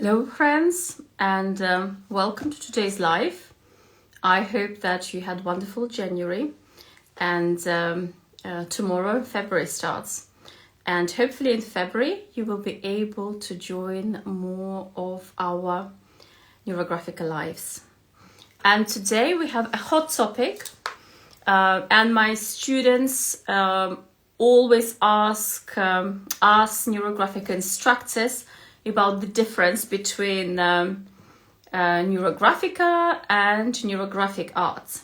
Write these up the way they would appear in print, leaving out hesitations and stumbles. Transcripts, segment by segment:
Hello friends, and welcome to today's live. I hope that you had wonderful January, and tomorrow February starts, and hopefully in February you will be able to join more of our NeuroGraphica lives. And today we have a hot topic, and my students always ask NeuroGraphica instructors about the difference between NeuroGraphica and neurographic art.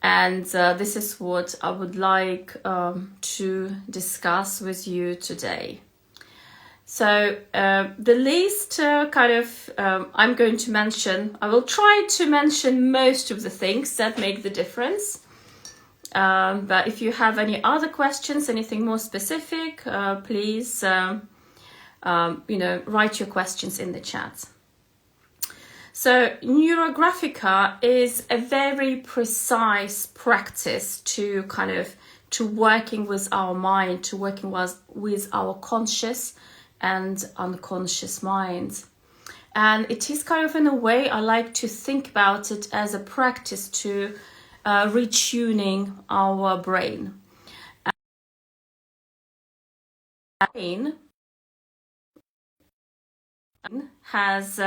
And this is what I would like to discuss with you today. So the least I'm going to mention, I will try to mention most of the things that make the difference. But if you have any other questions, anything more specific, please write your questions in the chat. So NeuroGraphica is a very precise practice to working with our mind, to working with our conscious and unconscious mind. And it is in a way, I like to think about it as a practice to retuning our brain. Brain has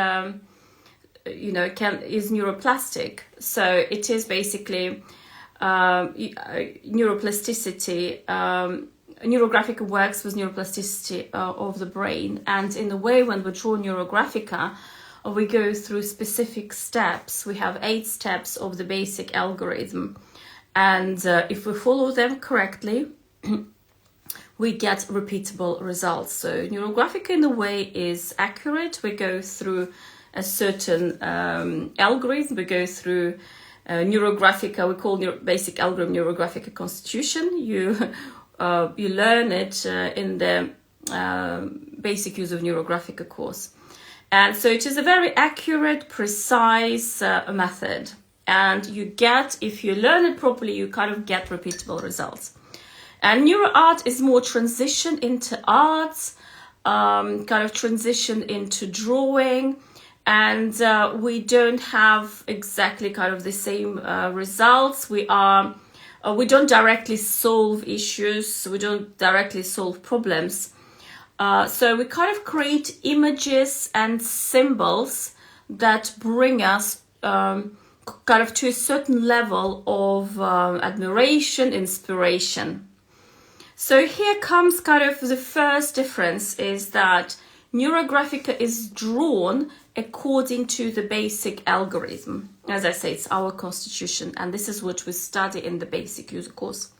is neuroplastic, so it is basically neuroplasticity. NeuroGraphica works with neuroplasticity of the brain, and in the way when we draw NeuroGraphica, we go through specific steps. We have 8 steps of the basic algorithm, and if we follow them correctly, we get repeatable results. So NeuroGraphica in a way is accurate. We go through a certain algorithm. We go through NeuroGraphica. We call basic algorithm NeuroGraphica Constitution. You learn it in the basic use of NeuroGraphica course. And so it is a very accurate, precise method. And you get, if you learn it properly, you get repeatable results. And NeuroArt is more transition into arts, transition into drawing, and we don't have exactly the same results. We don't directly solve issues, we don't directly solve problems. So we create images and symbols that bring us to a certain level of admiration, inspiration. So here comes the first difference, is that NeuroGraphica is drawn according to the basic algorithm. As I say, it's our constitution, and this is what we study in the basic user course.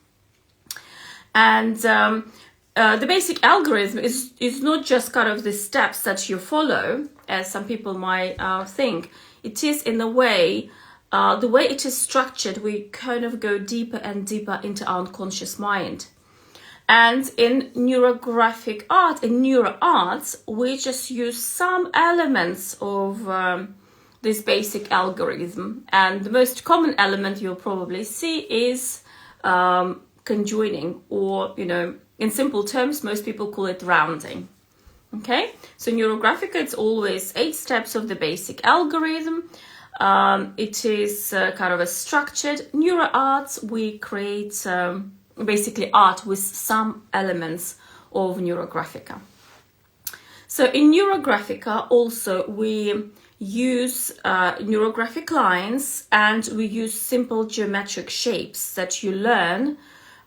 And the basic algorithm is not just the steps that you follow, as some people might think. It is in a way, the way it is structured, we go deeper and deeper into our unconscious mind. And in neurographic art, in NeuroArt, we just use some elements of this basic algorithm. And the most common element you'll probably see is conjoining, or, in simple terms, most people call it rounding. Okay, so NeuroGraphica, it's always 8 steps of the basic algorithm. It is a structured. NeuroArt, we create basically art with some elements of NeuroGraphica. So in NeuroGraphica also we use neurographic lines, and we use simple geometric shapes that you learn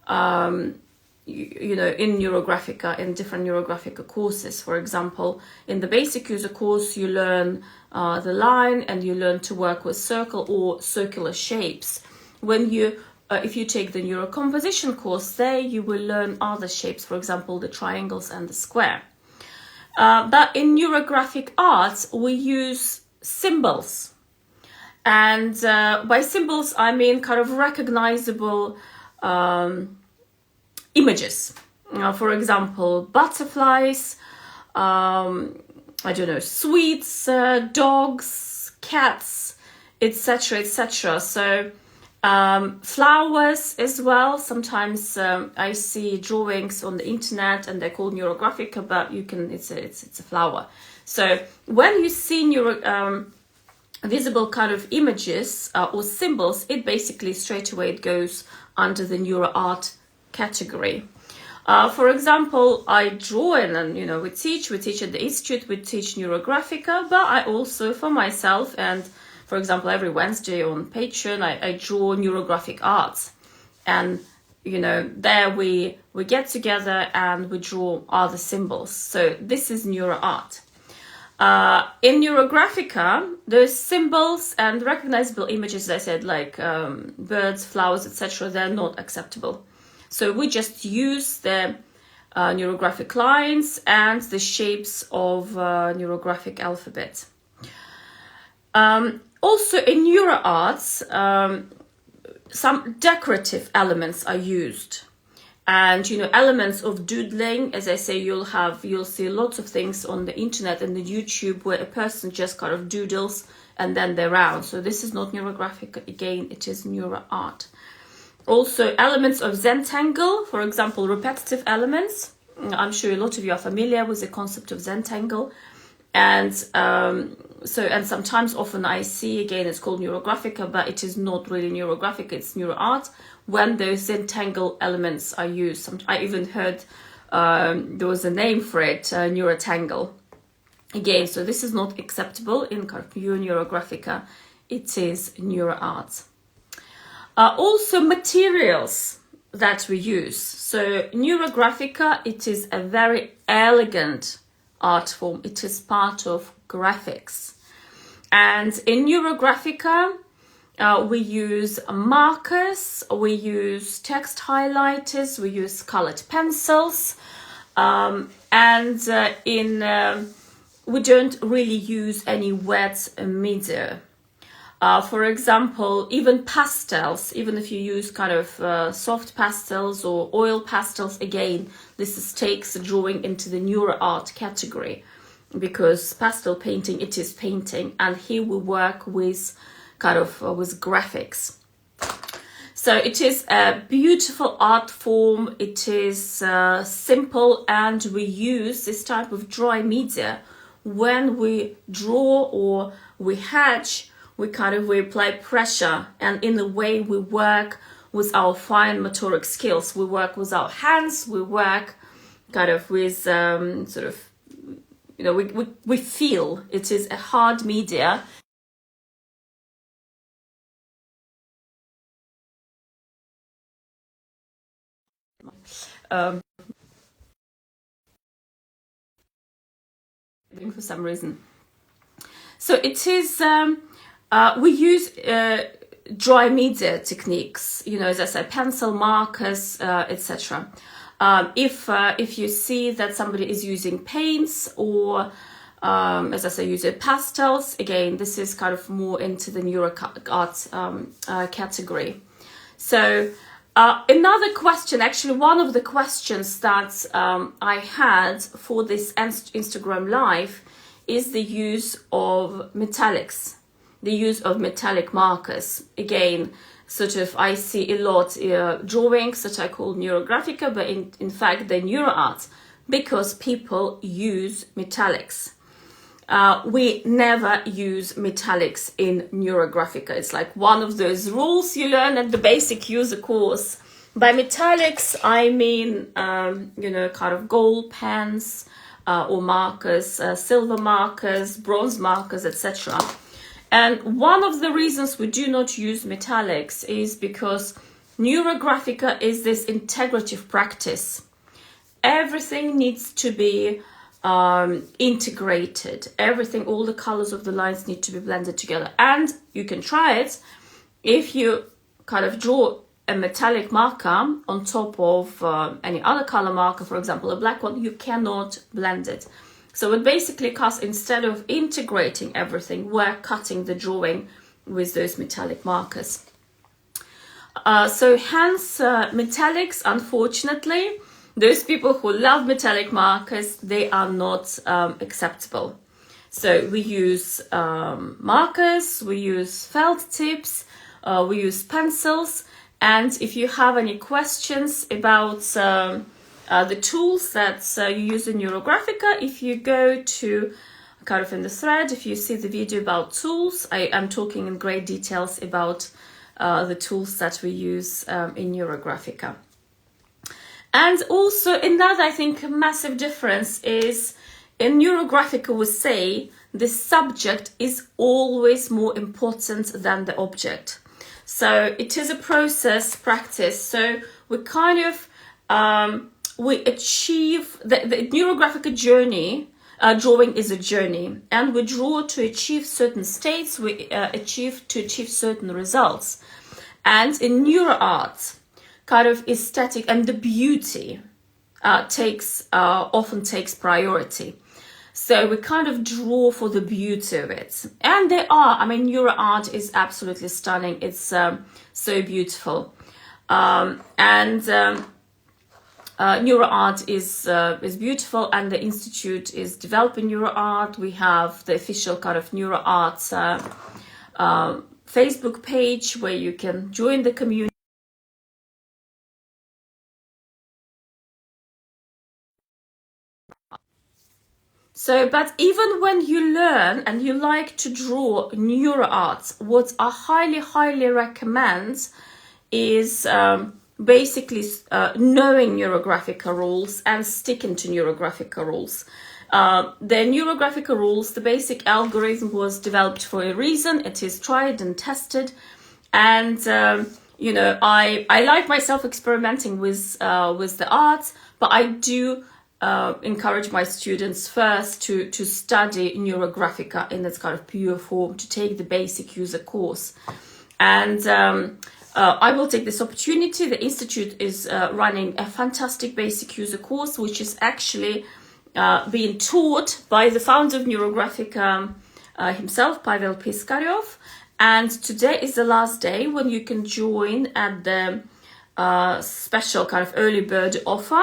in NeuroGraphica, in different NeuroGraphica courses. For example, in the basic user course you learn the line, and you learn to work with circle or circular shapes. If you take the neurocomposition course, there you will learn other shapes, for example, the triangles and the square. But in neurographic art, we use symbols. And by symbols, I mean recognizable images. For example, butterflies, sweets, dogs, cats, etc., etc. So Flowers as well. Sometimes I see drawings on the internet and they're called NeuroGraphica, but it's a flower. So when you see visible kind of images or symbols, it basically straight away it goes under the NeuroArt category. For example, I draw and we teach at the institute, we teach NeuroGraphica, but I also for myself, and for example every Wednesday on Patreon I draw neurographic arts, and there we get together and we draw other symbols. So this is NeuroArt. In NeuroGraphica, those symbols and recognizable images, as I said, like birds, flowers, etc., they're not acceptable. So we just use the neurographic lines and the shapes of neurographic alphabet. Also in NeuroArts, some decorative elements are used. And elements of doodling, as I say, you'll see lots of things on the internet and the YouTube where a person just kind of doodles and then they're round. So this is not NeuroGraphica, again, it is NeuroArt. Also elements of Zentangle, for example, repetitive elements. I'm sure a lot of you are familiar with the concept of Zentangle. And and sometimes often I see, again, it's called NeuroGraphica, but it is not really NeuroGraphica, it's NeuroArt, when those Zentangle elements are used. I even heard there was a name for it, Neurotangle. Again, so this is not acceptable in kind of pure NeuroGraphica, it is NeuroArt. Also materials that we use. So NeuroGraphica, it is a very elegant art form. It is part of graphics. And in NeuroGraphica, we we use text highlighters, we use colored pencils, we don't really use any wet media. For example, even pastels, even if you use kind of soft pastels or oil pastels, again, this takes drawing into the NeuroArt category, because pastel painting, it is painting, and here we work with kind of with graphics. So it is a beautiful art form, it is simple, and we use this type of dry media when we draw or we hatch. We apply pressure, and in a way we work with our fine motoric skills. We work with our hands, we work kind of with we feel. It is a hard media. For some reason. So it is, we use dry media techniques, as I said, pencil, markers, etc. If you see that somebody is using paints or, as I say, using pastels, again, this is kind of more into the NeuroArt category. So another question, actually one of the questions that I had for this Instagram live is the use of metallics, the use of metallic markers. Again, I see a lot drawings that I call NeuroGraphica, but in fact they're NeuroArt, because people use metallics. We never use metallics in NeuroGraphica. It's like one of those rules you learn at the basic user course. By metallics, I mean, kind of gold pens, or markers, silver markers, bronze markers, etc. And one of the reasons we do not use metallics is because NeuroGraphica is this integrative practice. Everything needs to be integrated. Everything, all the colors of the lines need to be blended together. And you can try it if you kind of draw a metallic marker on top of any other color marker, for example, a black one, you cannot blend it. So it basically cuts, instead of integrating everything, we're cutting the drawing with those metallic markers. So hence metallics, unfortunately, those people who love metallic markers, they are not acceptable. So we use markers, we use felt tips, we use pencils. And if you have any questions about the tools that you use in NeuroGraphica, if you go to kind of in the thread, if you see the video about tools, I am talking in great details about the tools that we use in NeuroGraphica. And also another, I think, massive difference is in NeuroGraphica we say the subject is always more important than the object. So it is a process practice. So we kind of, we achieve, the NeuroGraphica journey, drawing is a journey, and we draw to achieve certain states, we achieve certain results. And in NeuroArt, kind of aesthetic and the beauty often takes priority. So we kind of draw for the beauty of it. And they are, I mean, NeuroArt is absolutely stunning. It's so beautiful. NeuroArt is beautiful, and the Institute is developing NeuroArt. We have the official kind of NeuroArt Facebook page where you can join the community. So, but even when you learn and you like to draw NeuroArt, what I highly, highly recommend is basically knowing NeuroGraphica rules and sticking to NeuroGraphica rules. The NeuroGraphica rules, the basic algorithm was developed for a reason. It is tried and tested. And, you know, I like myself experimenting with the arts, but I do encourage my students first to study NeuroGraphica in its kind of pure form, to take the basic user course. And I will take this opportunity. The Institute is running a fantastic basic user course, which is actually being taught by the founder of NeuroGraphica himself, Pavel Piskarev. And today is the last day when you can join at the special kind of early bird offer.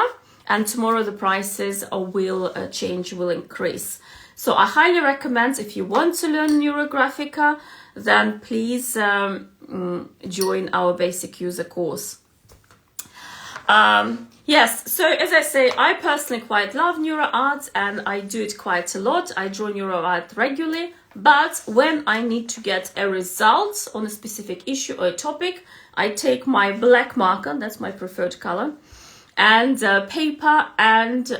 And tomorrow the prices will change, will increase. So I highly recommend, if you want to learn NeuroGraphica, then please join our basic user course. Yes, so as I say, I personally quite love NeuroArt and I do it quite a lot. I draw NeuroArt regularly, but when I need to get a result on a specific issue or a topic, I take my black marker, that's my preferred color, and paper, and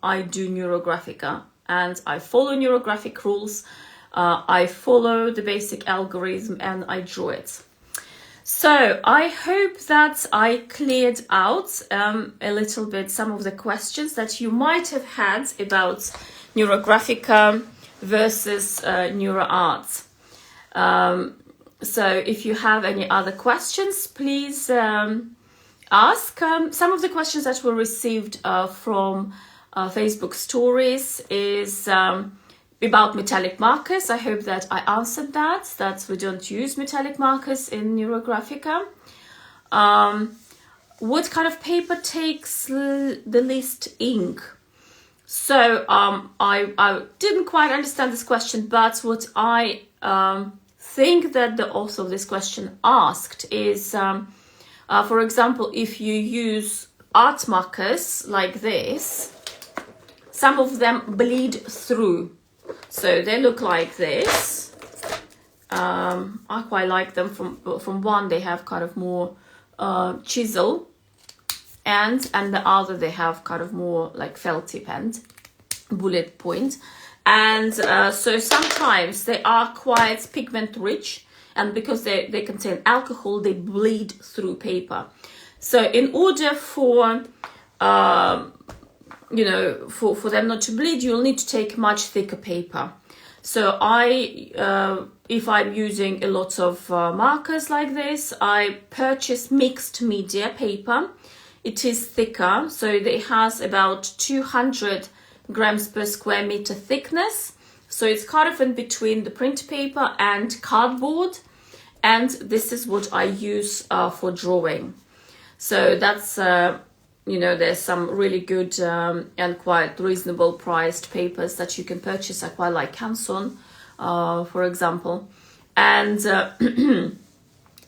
I do NeuroGraphica, and I follow NeuroGraphic rules. I follow the basic algorithm and I draw it. So I hope that I cleared out a little bit some of the questions that you might have had about NeuroGraphica versus NeuroArt. So if you have any other questions, please ask. Some of the questions that were received from Facebook stories is about metallic markers. I hope that I answered that we don't use metallic markers in NeuroGraphica. What kind of paper takes the least ink? So I didn't quite understand this question, but what I think that the author of this question asked is, for example, if you use art markers like this, some of them bleed through. So they look like this. I quite like them. From one, they have kind of more chisel, and the other they have kind of more like felt tip end, bullet point. And so sometimes they are quite pigment rich, and because they contain alcohol, they bleed through paper. So in order for you know, for them not to bleed, you'll need to take much thicker paper. So if I'm using a lot of markers like this, I purchase mixed media paper. It is thicker, so it has about 200 grams per square meter thickness. So it's kind of in between the print paper and cardboard. And this is what I use for drawing. So that's, you know, there's some really good and quite reasonable priced papers that you can purchase. I quite like Canson, for example. And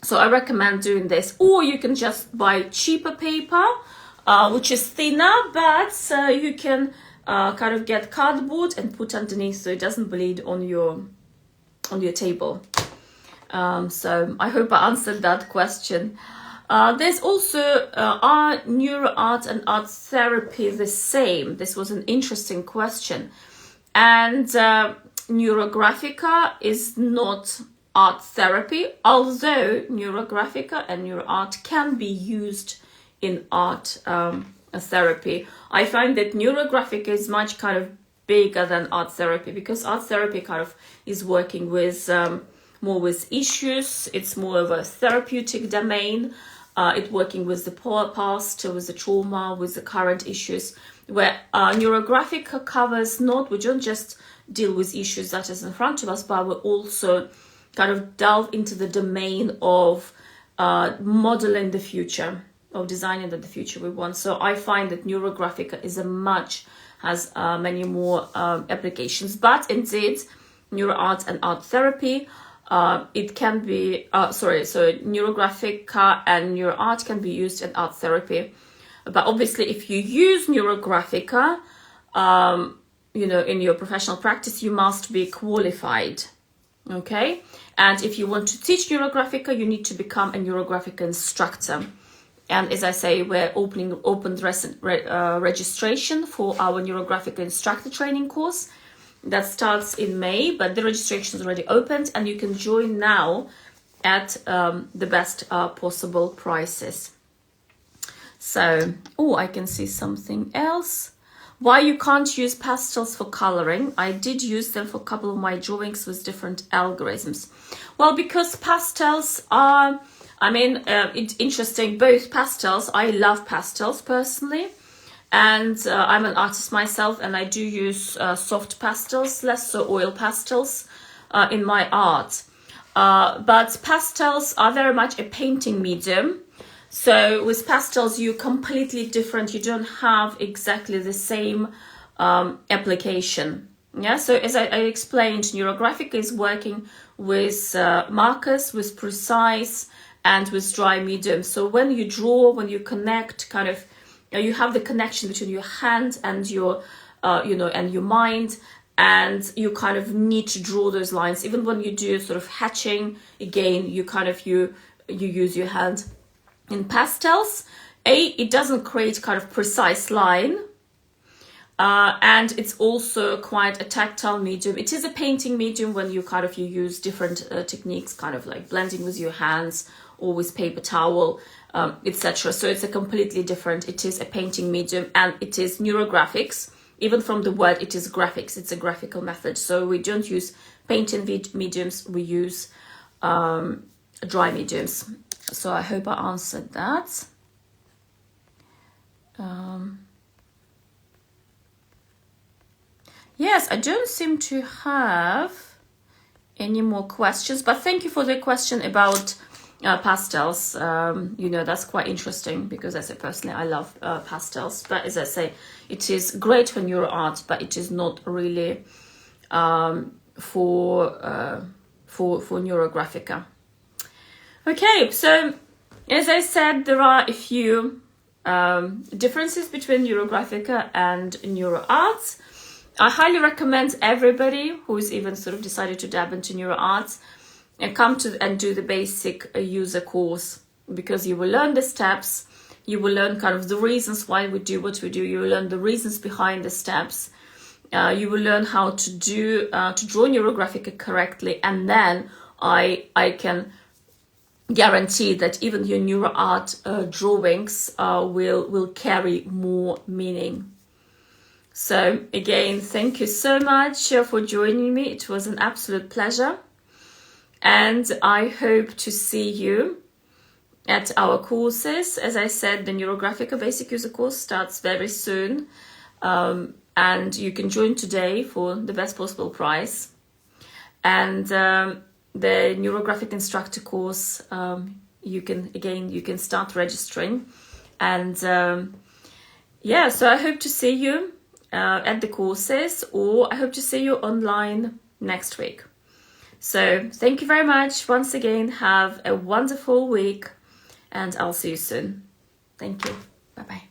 So I recommend doing this, or you can just buy cheaper paper, which is thinner, but you can kind of get cardboard and put underneath so it doesn't bleed on your table. So I hope I answered that question. There's also, are NeuroArt and art therapy the same? This was an interesting question. And NeuroGraphica is not art therapy, although NeuroGraphica and NeuroArt can be used in art therapy. I find that NeuroGraphica is much kind of bigger than art therapy, because art therapy kind of is working with more with issues. It's more of a therapeutic domain. It's working with the past, with the trauma, with the current issues, where NeuroGraphica covers we don't just deal with issues that is in front of us, but we also kind of delve into the domain of modeling the future, of designing the future we want. So I find that NeuroGraphica has many more applications, but indeed NeuroArt and art therapy, it can be, so NeuroGraphica and NeuroArt can be used in art therapy. But obviously if you use NeuroGraphica, in your professional practice, you must be qualified, okay? And if you want to teach NeuroGraphica, you need to become a NeuroGraphica instructor. And as I say, we're open registration for our NeuroGraphica instructor training course. That starts in May, but the registration is already opened, and you can join now at the best possible prices. So, I can see something else. Why you can't use pastels for coloring? I did use them for a couple of my drawings with different algorithms. Well, because pastels are, it's interesting, both pastels, I love pastels personally. And I'm an artist myself, and I do use soft pastels, less so oil pastels in my art. But pastels are very much a painting medium. So with pastels, you're completely different. You don't have exactly the same application. Yeah. So as I explained, NeuroGraphica is working with markers, with precise and with dry medium. So when you draw, when you connect, kind of, you have the connection between your hand and your, and your mind, and you kind of need to draw those lines. Even when you do sort of hatching, again, you use your hand. In pastels, it doesn't create kind of precise line, and it's also quite a tactile medium. It is a painting medium when you use different techniques, kind of like blending with your hands or with paper towel, etc. So it's a completely different, it is a painting medium, and it is neurographics. Even from the word, it is graphics, it's a graphical method. So we don't use painting mediums, we use dry mediums. So I hope I answered that. Yes, I don't seem to have any more questions, but thank you for the question about pastels. That's quite interesting, because as I personally, I love pastels. But as I say, it is great for NeuroArt, but it is not really for NeuroGraphica. Okay, so as I said, there are a few differences between NeuroGraphica and NeuroArt. I highly recommend everybody who's even sort of decided to dab into NeuroArt and come to and do the basic user course, because you will learn the steps, you will learn kind of the reasons why we do what we do, you will learn the reasons behind the steps, you will learn how to draw NeuroGraphica correctly, and then I can guarantee that even your NeuroArt drawings will carry more meaning. So again, thank you so much for joining me. It was an absolute pleasure, and I hope to see you at our courses. As I said, the NeuroGraphica Basic User course starts very soon, and you can join today for the best possible price. And the NeuroGraphic Instructor course, you can start registering. And so I hope to see you at the courses, or I hope to see you online next week. So thank you very much once again. Have a wonderful week, and I'll see you soon. Thank you. Bye bye.